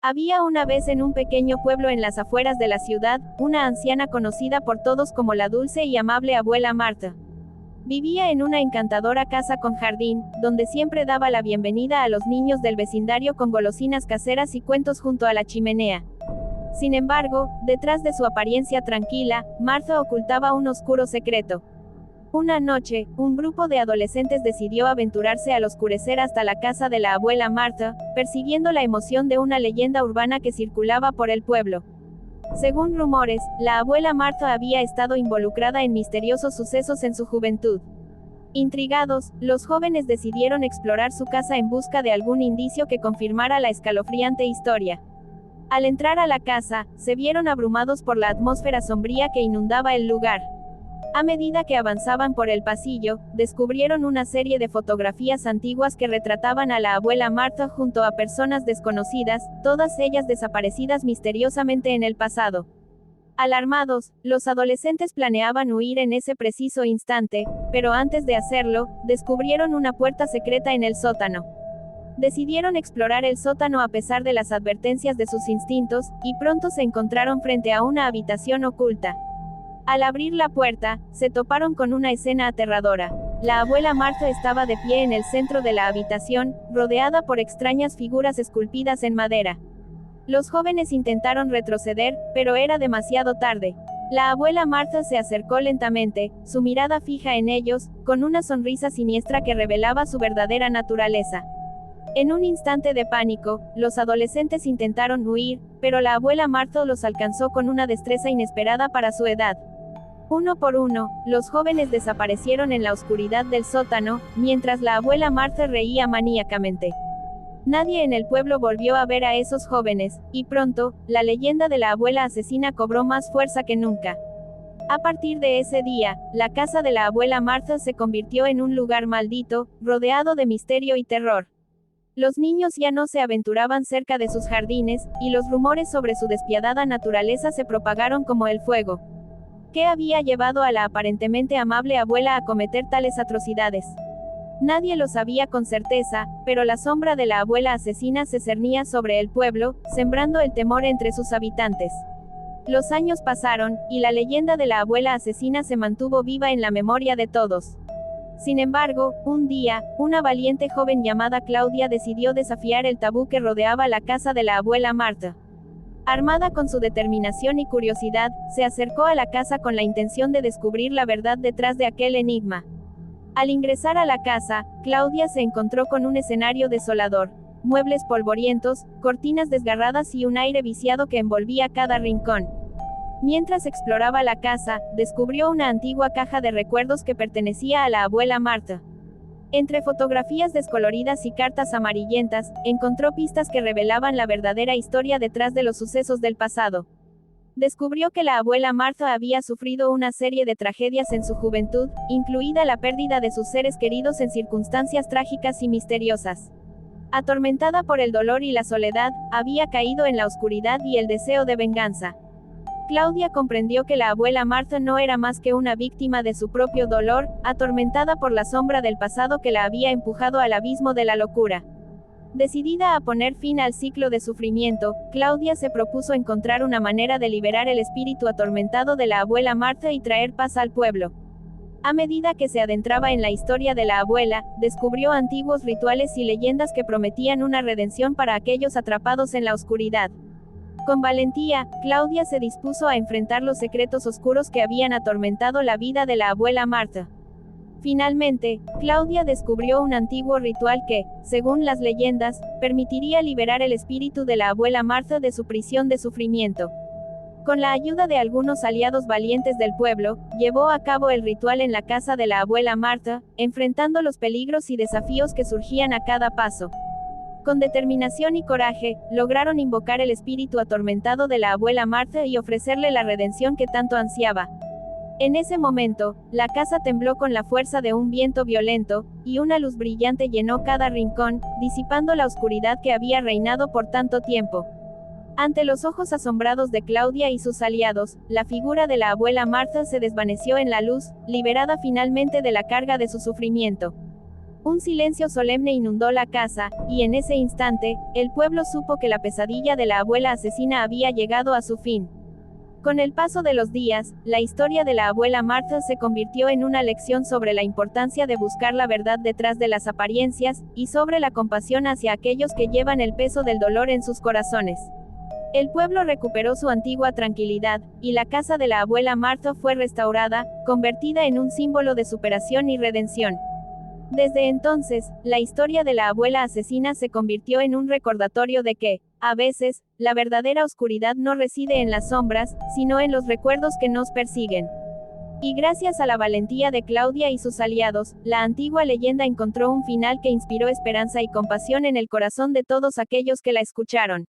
Había una vez en un pequeño pueblo en las afueras de la ciudad, una anciana conocida por todos como la dulce y amable abuela Martha. Vivía en una encantadora casa con jardín, donde siempre daba la bienvenida a los niños del vecindario con golosinas caseras y cuentos junto a la chimenea. Sin embargo, detrás de su apariencia tranquila, Martha ocultaba un oscuro secreto. Una noche, un grupo de adolescentes decidió aventurarse al oscurecer hasta la casa de la abuela Martha, persiguiendo la emoción de una leyenda urbana que circulaba por el pueblo. Según rumores, la abuela Martha había estado involucrada en misteriosos sucesos en su juventud. Intrigados, los jóvenes decidieron explorar su casa en busca de algún indicio que confirmara la escalofriante historia. Al entrar a la casa, se vieron abrumados por la atmósfera sombría que inundaba el lugar. A medida que avanzaban por el pasillo, descubrieron una serie de fotografías antiguas que retrataban a la abuela Martha junto a personas desconocidas, todas ellas desaparecidas misteriosamente en el pasado. Alarmados, los adolescentes planeaban huir en ese preciso instante, pero antes de hacerlo, descubrieron una puerta secreta en el sótano. Decidieron explorar el sótano a pesar de las advertencias de sus instintos, y pronto se encontraron frente a una habitación oculta. Al abrir la puerta, se toparon con una escena aterradora. La abuela Martha estaba de pie en el centro de la habitación, rodeada por extrañas figuras esculpidas en madera. Los jóvenes intentaron retroceder, pero era demasiado tarde. La abuela Martha se acercó lentamente, su mirada fija en ellos, con una sonrisa siniestra que revelaba su verdadera naturaleza. En un instante de pánico, los adolescentes intentaron huir, pero la abuela Martha los alcanzó con una destreza inesperada para su edad. Uno por uno, los jóvenes desaparecieron en la oscuridad del sótano, mientras la abuela Martha reía maníacamente. Nadie en el pueblo volvió a ver a esos jóvenes, y pronto, la leyenda de la abuela asesina cobró más fuerza que nunca. A partir de ese día, la casa de la abuela Martha se convirtió en un lugar maldito, rodeado de misterio y terror. Los niños ya no se aventuraban cerca de sus jardines, y los rumores sobre su despiadada naturaleza se propagaron como el fuego. ¿Qué había llevado a la aparentemente amable abuela a cometer tales atrocidades? Nadie lo sabía con certeza, pero la sombra de la abuela asesina se cernía sobre el pueblo, sembrando el temor entre sus habitantes. Los años pasaron, y la leyenda de la abuela asesina se mantuvo viva en la memoria de todos. Sin embargo, un día, una valiente joven llamada Claudia decidió desafiar el tabú que rodeaba la casa de la abuela Martha. Armada con su determinación y curiosidad, se acercó a la casa con la intención de descubrir la verdad detrás de aquel enigma. Al ingresar a la casa, Claudia se encontró con un escenario desolador, muebles polvorientos, cortinas desgarradas y un aire viciado que envolvía cada rincón. Mientras exploraba la casa, descubrió una antigua caja de recuerdos que pertenecía a la abuela Martha. Entre fotografías descoloridas y cartas amarillentas, encontró pistas que revelaban la verdadera historia detrás de los sucesos del pasado. Descubrió que la abuela Martha había sufrido una serie de tragedias en su juventud, incluida la pérdida de sus seres queridos en circunstancias trágicas y misteriosas. Atormentada por el dolor y la soledad, había caído en la oscuridad y el deseo de venganza. Claudia comprendió que la abuela Martha no era más que una víctima de su propio dolor, atormentada por la sombra del pasado que la había empujado al abismo de la locura. Decidida a poner fin al ciclo de sufrimiento, Claudia se propuso encontrar una manera de liberar el espíritu atormentado de la abuela Martha y traer paz al pueblo. A medida que se adentraba en la historia de la abuela, descubrió antiguos rituales y leyendas que prometían una redención para aquellos atrapados en la oscuridad. Con valentía, Claudia se dispuso a enfrentar los secretos oscuros que habían atormentado la vida de la abuela Martha. Finalmente, Claudia descubrió un antiguo ritual que, según las leyendas, permitiría liberar el espíritu de la abuela Martha de su prisión de sufrimiento. Con la ayuda de algunos aliados valientes del pueblo, llevó a cabo el ritual en la casa de la abuela Martha, enfrentando los peligros y desafíos que surgían a cada paso. Con determinación y coraje, lograron invocar el espíritu atormentado de la abuela Martha y ofrecerle la redención que tanto ansiaba. En ese momento, la casa tembló con la fuerza de un viento violento, y una luz brillante llenó cada rincón, disipando la oscuridad que había reinado por tanto tiempo. Ante los ojos asombrados de Claudia y sus aliados, la figura de la abuela Martha se desvaneció en la luz, liberada finalmente de la carga de su sufrimiento. Un silencio solemne inundó la casa, y en ese instante, el pueblo supo que la pesadilla de la abuela asesina había llegado a su fin. Con el paso de los días, la historia de la abuela Martha se convirtió en una lección sobre la importancia de buscar la verdad detrás de las apariencias, y sobre la compasión hacia aquellos que llevan el peso del dolor en sus corazones. El pueblo recuperó su antigua tranquilidad, y la casa de la abuela Martha fue restaurada, convertida en un símbolo de superación y redención. Desde entonces, la historia de la abuela asesina se convirtió en un recordatorio de que, a veces, la verdadera oscuridad no reside en las sombras, sino en los recuerdos que nos persiguen. Y gracias a la valentía de Claudia y sus aliados, la antigua leyenda encontró un final que inspiró esperanza y compasión en el corazón de todos aquellos que la escucharon.